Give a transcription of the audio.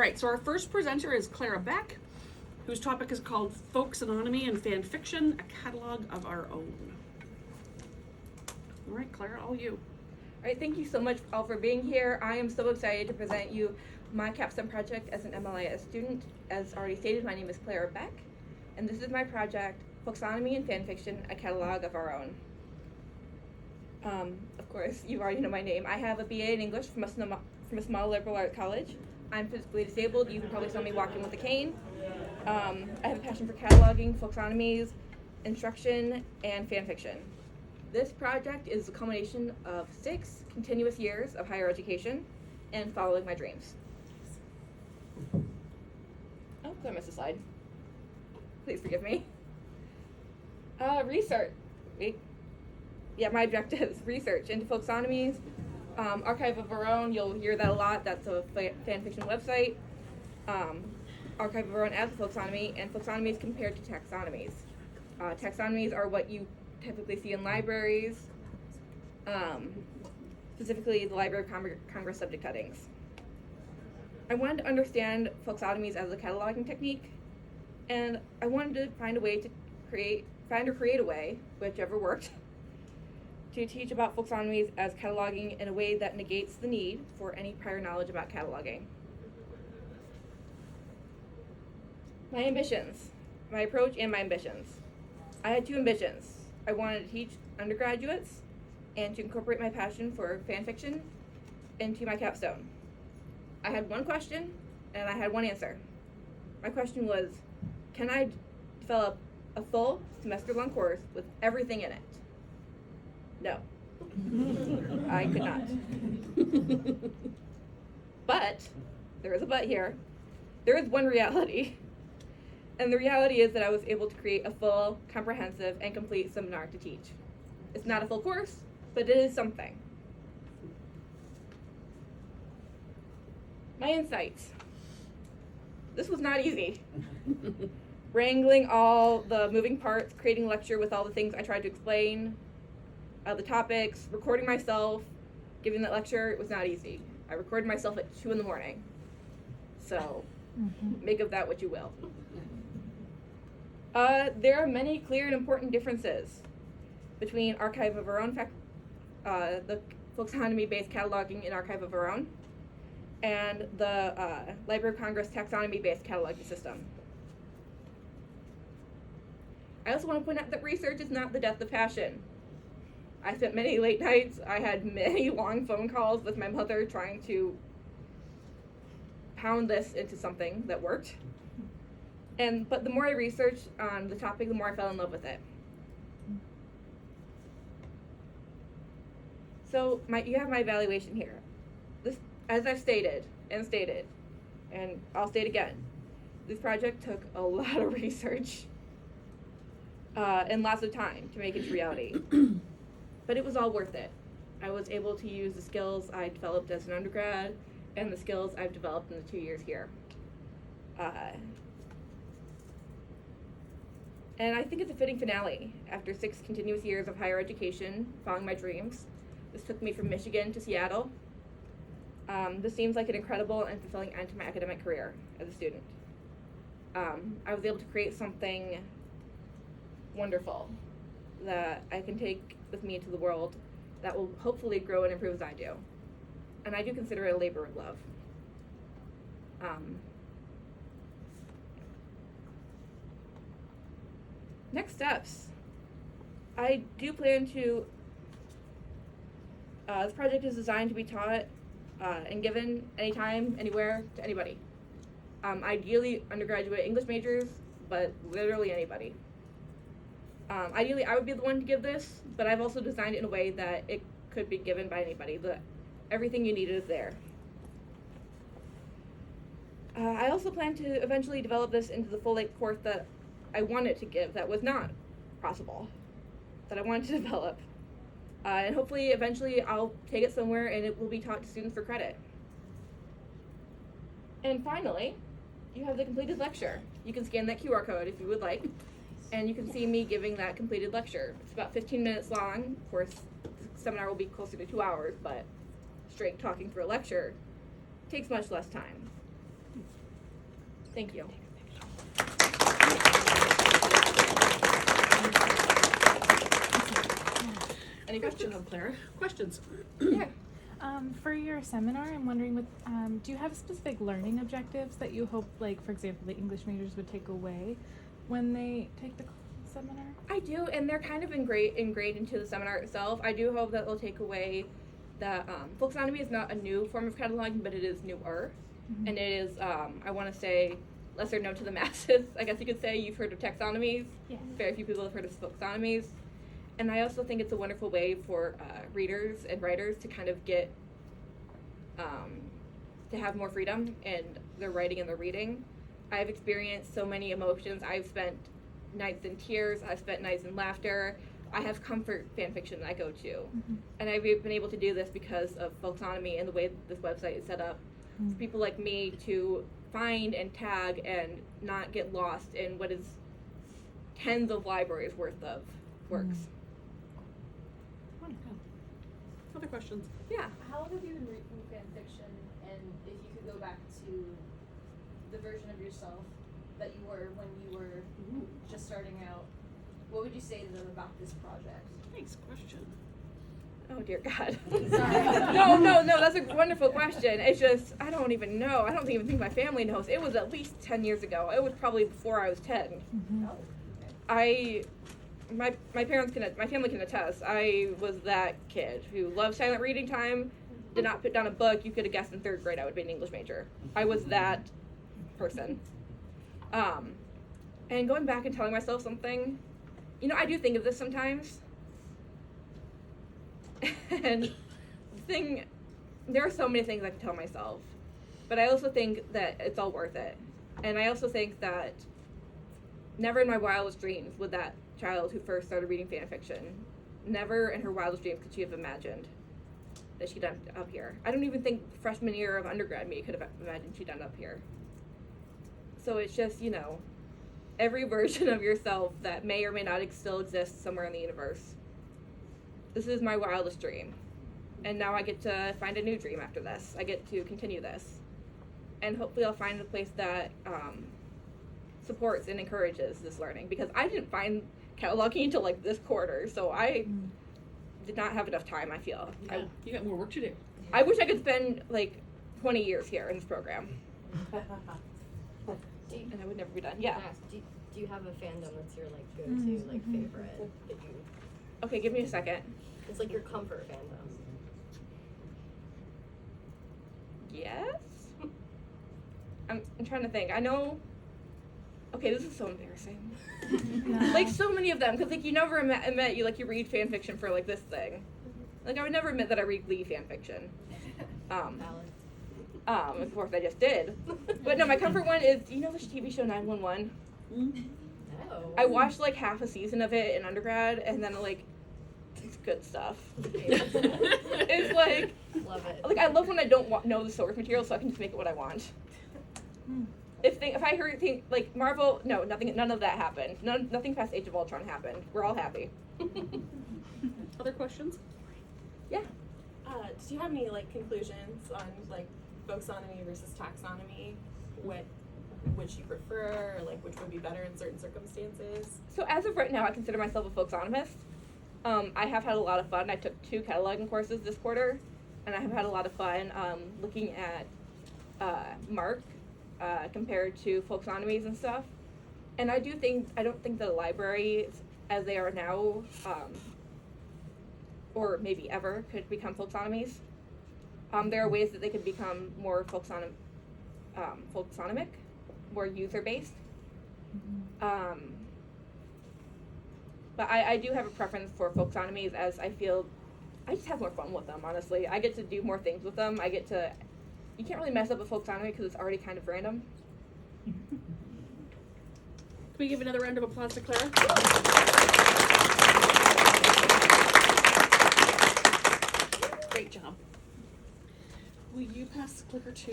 right, so our first presenter is Clara Beck, whose topic is called Folk Anonymity and Fan Fiction, a Catalog of Our Own. All right, Clara, all you. All right, thank you so much all for being here. I am so excited to present you my Capstone project as an MLIS student. As already stated, my name is Clara Beck, and this is my project, Folksonomy and Fanfiction, a Catalog of Our Own. Of course, you already know my name. I have a BA in English from a small liberal arts college. I'm physically disabled. You can probably saw me walking with a cane. I have a passion for cataloging, folksonomies, instruction, and fanfiction. This project is a culmination of 6 continuous years of higher education and following my dreams. Oh, I missed a slide. Please forgive me. Research. My objectives. Research into folksonomies, Archive of Our Own, you'll hear that a lot, that's a fanfiction website. Archive of Our Own as a folksonomy, and folksonomies compared to taxonomies. Taxonomies are what you typically see in libraries, specifically the Library of Congress subject headings. I wanted to understand folksonomies as a cataloging technique, and I wanted to find a way to create a way, whichever worked, to teach about folksonomies as cataloging in a way that negates the need for any prior knowledge about cataloging. My ambitions, my approach and my ambitions. I had 2 ambitions. I wanted to teach undergraduates and to incorporate my passion for fanfiction into my capstone. I had 1 question and I had 1 answer. My question was, can I develop a full semester-long course with everything in it? No, I could not. But, there is a but here, there is one reality. And the reality is that I was able to create a full, comprehensive, and complete seminar to teach. It's not a full course, but it is something. My insights. This was not easy. Wrangling all the moving parts, creating a lecture with all the things I tried to explain, the topics, recording myself, giving that lecture, it was not easy. I recorded myself at 2 in the morning. So, make of that what you will. There are many clear and important differences between Archive of Our Own, the folksonomy-based cataloging in Archive of Our Own, and the Library of Congress taxonomy-based cataloging system. I also want to point out that research is not the death of passion. I spent many late nights, I had many long phone calls with my mother trying to pound this into something that worked. But the more I researched on the topic, the more I fell in love with it. So you have my evaluation here. This, as I've stated, and I'll state again, this project took a lot of research and lots of time to make it to reality. But it was all worth it. I was able to use the skills I developed as an undergrad and the skills I've developed in the 2 years here. And I think it's a fitting finale. After 6 continuous years of higher education, following my dreams, this took me from Michigan to Seattle. This seems like an incredible and fulfilling end to my academic career as a student. I was able to create something wonderful that I can take with me into the world that will hopefully grow and improve as I do. And I do consider it a labor of love. Next steps. I do plan to, this project is designed to be taught and given anytime, anywhere, to anybody. Ideally undergraduate English majors, but literally anybody. Ideally I would be the one to give this, but I've also designed it in a way that it could be given by anybody. Everything you need is there. I also plan to eventually develop this into the full-length course that I wanted to give that was not possible, that I wanted to develop. And hopefully, eventually, I'll take it somewhere and it will be taught to students for credit. And finally, you have the completed lecture. You can scan that QR code if you would like, and you can see me giving that completed lecture. It's about 15 minutes long. Of course, the seminar will be closer to 2 hours, but straight talking through a lecture takes much less time. Thank you. Any questions, Clara? Questions? Yeah. For your seminar, I'm wondering, do you have specific learning objectives that you hope, like, for example, the English majors would take away when they take the seminar? I do, and they're kind of ingrained into the seminar itself. I do hope that they'll take away that folksonomy is not a new form of cataloging, but it is newer. Mm-hmm. And it is, I want to say, lesser known to the masses. I guess you could say you've heard of taxonomies. Yeah. Very few people have heard of folksonomies. And I also think it's a wonderful way for readers and writers to kind of get, to have more freedom in their writing and their reading. I've experienced so many emotions. I've spent nights in tears. I've spent nights in laughter. I have comfort fan fiction that I go to. Mm-hmm. And I've been able to do this because of folksonomy and the way this website is set up. Mm-hmm. For people like me to find and tag and not get lost in what is tens of libraries worth of works. Wonderful. Other questions? Yeah. How long have you been reading fan fiction, and if you could go back to the version of yourself that you were when you were just starting out, what would you say to them about this project? Nice question. Oh dear God. Sorry. No, that's a wonderful question. It's just, I don't even know. I don't even think my family knows. It was at least 10 years ago. It was probably before I was 10. Mm-hmm. Oh, okay. My family can attest. I was that kid who loved silent reading time, did not put down a book. You could have guessed in 3rd grade I would be an English major. I was that person. And going back and telling myself something, I do think of this sometimes. And there are so many things I can tell myself, but I also think that it's all worth it. And I also think that never in my wildest dreams would that child who first started reading fan fiction, never in her wildest dreams could she have imagined that she'd end up here. I don't even think freshman year of undergrad me could have imagined she'd end up here. So it's just, every version of yourself that may or may not still exist somewhere in the universe. This is my wildest dream. And now I get to find a new dream after this. I get to continue this. And hopefully I'll find a place that supports and encourages this learning. Because I didn't find cataloging until this quarter. So I did not have enough time, I feel. Yeah, you got more work to do. I wish I could spend 20 years here in this program. And I would never be done. Yeah. Do you have a fandom that's your go-to favorite that you? Okay, give me a second. It's your comfort fandom. Yes. I'm trying to think. I know. Okay, this is so embarrassing. No. So many of them, because you never admit you read fan fiction for this thing. I would never admit that I read Glee fan fiction. Valid. Of course I just did. But no, my comfort one is, do you know this TV show 911? No. I watched half a season of it in undergrad, and then it's good stuff. It's Love it. I love when I don't know the source material, so I can just make it what I want. If I heard Marvel, no, none of that happened. Nothing past Age of Ultron happened. We're all happy. Other questions? Yeah. Do you have any conclusions on folksonomy versus taxonomy? Which you prefer, or which would be better in certain circumstances? So as of right now, I consider myself a folksonomist. I have had a lot of fun. I took 2 cataloging courses this quarter, and I have had a lot of fun looking at Mark compared to folksonomies and stuff. And I don't think the libraries as they are now, or maybe ever, could become folksonomies. There are ways that they could become more folksonomic, more user-based. But I do have a preference for folksonomies, as I feel I just have more fun with them, honestly. I get to do more things with them. You can't really mess up a folksonomy because it's already kind of random. Can we give another round of applause to Clara? Great job. Will you pass the clicker to